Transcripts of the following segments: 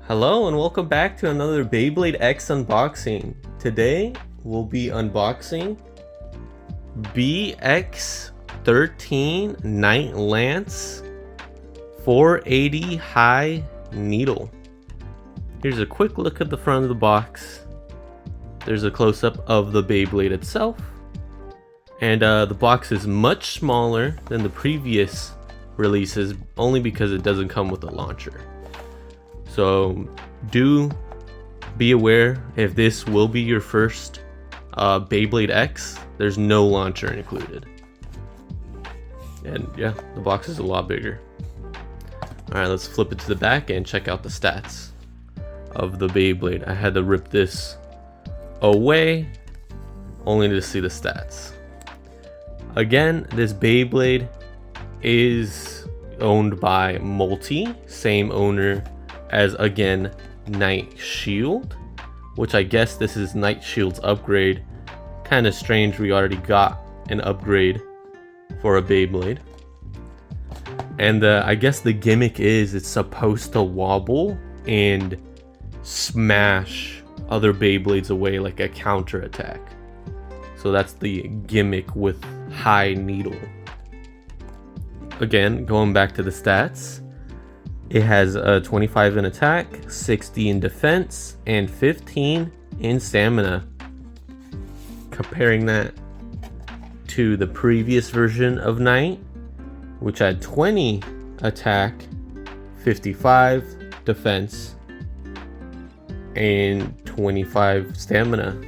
Hello and welcome back to another Beyblade X unboxing. Today we'll be unboxing BX-13 Night Lance 480 high needle. Here's a quick look at the front of the box. There's a close-up of the Beyblade itself. And the box is much smaller than the previous releases only because it doesn't come with a launcher. So do be aware if this will be your first Beyblade X, there's no launcher included. And yeah, the box is a lot bigger. Alright, let's flip it to the back and check out the stats of the Beyblade. I had to rip this away only to see the stats. Again, this Beyblade is owned by Multi, same owner as again Night Shield, which I guess this is Night Shield's upgrade. Kind of strange, we already got an upgrade for a Beyblade. And I guess the gimmick is it's supposed to wobble and smash other Beyblades away like a counter attack. So that's the gimmick with high needle. Again, going back to the stats, it has a 25 in attack, 60 in defense, and 15 in stamina. Comparing that to the previous version of Night, which had 20 attack, 55 defense, and 25 stamina.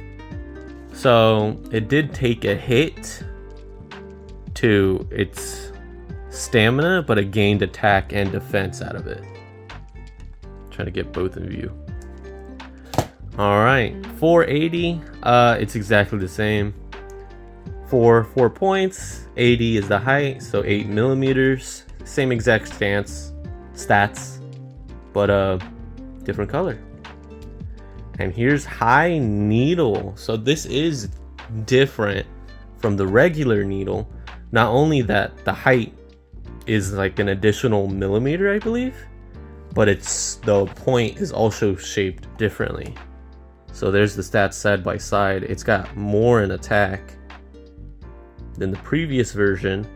So it did take a hit to its stamina, but it gained attack and defense out of it. Trying to get both of you. All right, 480. It's exactly the same. 4 points. 80 is the height, so 8 millimeters. Same exact stats, but different color. And here's high needle. So this is different from the regular needle. Not only that, the height is like an additional millimeter, I believe, but the point is also shaped differently. So there's the stats side by side. It's got more in attack than the previous version,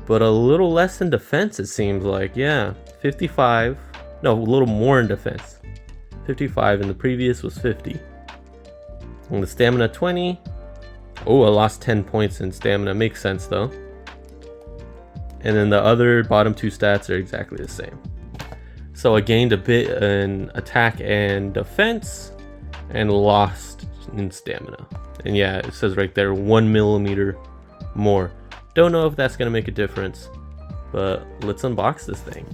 but a little less in defense, it seems like. Yeah, 55. No, a little more in defense. 55, and the previous was 50. And the stamina 20. Oh, I lost 10 points in stamina. Makes sense though. And then the other bottom two stats are exactly the same. So I gained a bit in attack and defense and lost in stamina. And yeah, it says right there 1 millimeter more. Don't know if that's gonna make a difference, but let's unbox this thing.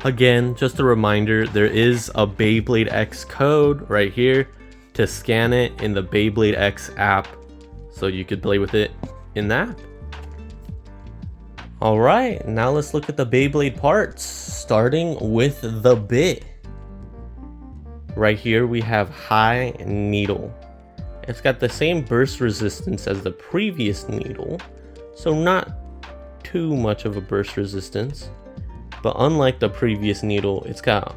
Again, just a reminder, there is a Beyblade X code right here to scan it in the Beyblade X app so you could play with it in that. All right, now let's look at the Beyblade parts, starting with the bit. Right here we have high needle. It's got the same burst resistance as the previous needle, so not too much of a burst resistance. But unlike the previous needle, it's got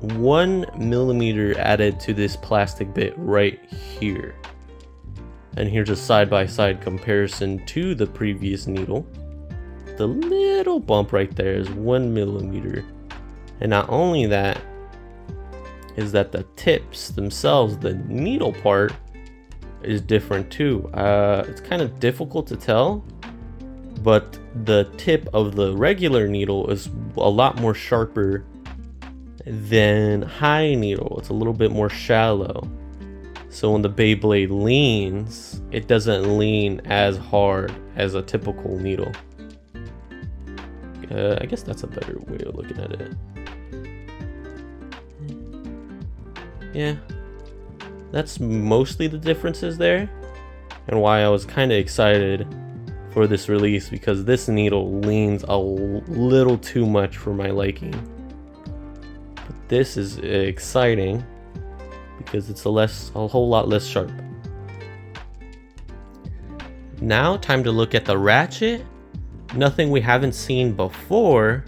1 millimeter added to this plastic bit right here. And here's a side-by-side comparison to the previous needle. The little bump right there is 1 millimeter. And not only that, is that the tips themselves, the needle part, is different too. It's kind of difficult to tell, but the tip of the regular needle is a lot more sharper than high needle. It's a little bit more shallow. So when the Beyblade leans, it doesn't lean as hard as a typical needle. I guess that's a better way of looking at it. Yeah, that's mostly the differences there, and why I was kind of excited for this release, because this needle leans a little too much for my liking. But this is exciting because it's a whole lot less sharp. Now, time to look at the ratchet. Nothing we haven't seen before.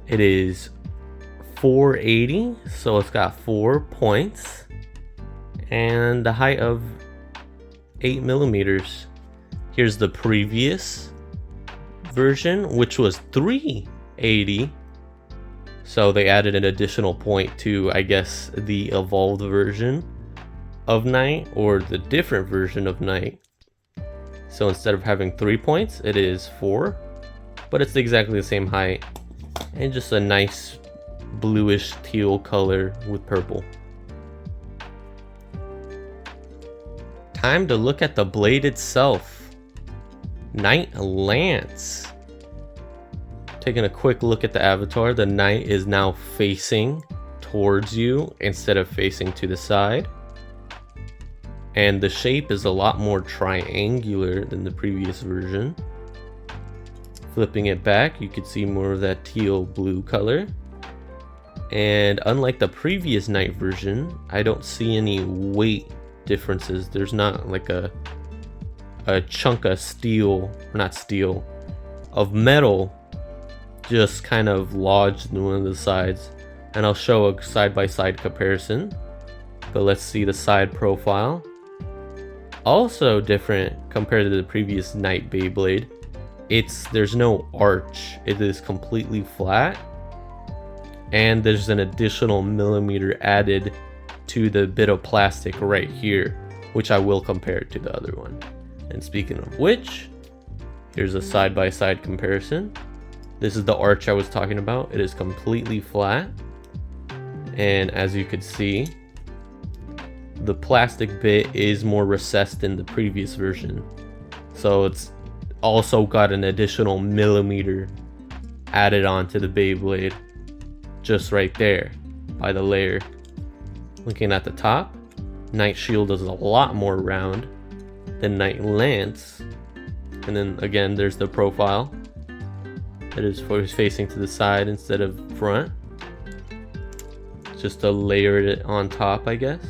It is 480, so it's got 4 points, and the height of 8 millimeters. Here's the previous version, which was 380. So they added an additional point to, I guess, the evolved version of Night, or the different version of Night. So instead of having 3 points, it is 4, but it's exactly the same height and just a nice bluish teal color with purple. Time to look at the blade itself. Night Lance. Taking a quick look at the avatar, the knight is now facing towards you instead of facing to the side. And the shape is a lot more triangular than the previous version. Flipping it back, you could see more of that teal blue color. And unlike the previous Night version, I don't see any weight differences. There's not like a chunk of steel, not steel, of metal just kind of lodged in one of the sides. And I'll show a side-by-side comparison, but let's see the side profile. Also different compared to the previous Night Beyblade. There's no arch, it is completely flat, and there's an additional millimeter added to the bit of plastic right here, which I will compare to the other one. And speaking of which, here's a side-by-side comparison. This is the arch I was talking about. It is completely flat, and as you could see, the plastic bit is more recessed than the previous version, so it's also got an additional millimeter added onto the Beyblade just right there by the layer. Looking at the top, Night Shield is a lot more round than Night Lance, and then again there's the profile. It is facing to the side instead of front, just to layer it on top, I guess,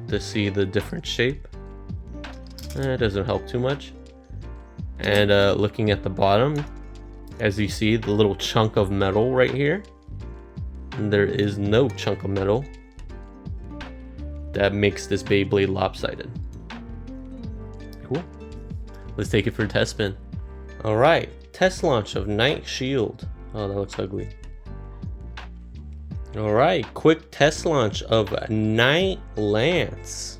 to see the different shape. It doesn't help too much. And looking at the bottom, as you see the little chunk of metal right here, and there is no chunk of metal that makes this Beyblade lopsided. Cool. Let's take it for a test spin. Alright, test launch of Night Shield. Oh, that looks ugly. Alright, quick test launch of Night Lance.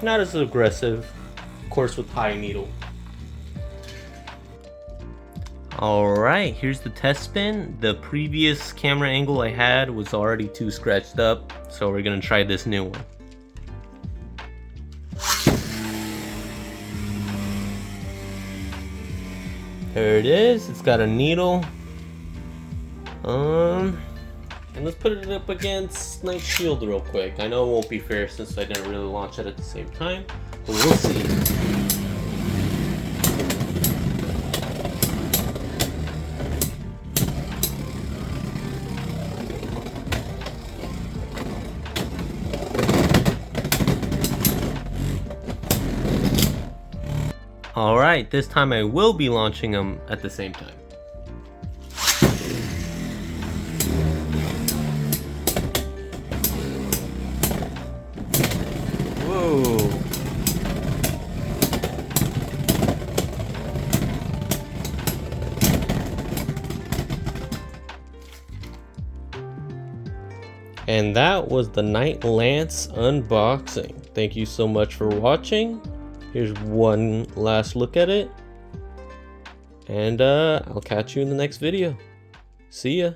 Not as aggressive, of course, with high needle. Alright, here's the test spin. The previous camera angle I had was already too scratched up, so we're gonna try this new one. There it is, it's got a needle. And let's put it up against Night Shield real quick. I know it won't be fair since I didn't really launch it at the same time, but we'll see. Alright, this time I will be launching them at the same time. Whoa. And that was the Night Lance unboxing. Thank you so much for watching. Here's one last look at it, and I'll catch you in the next video. See ya.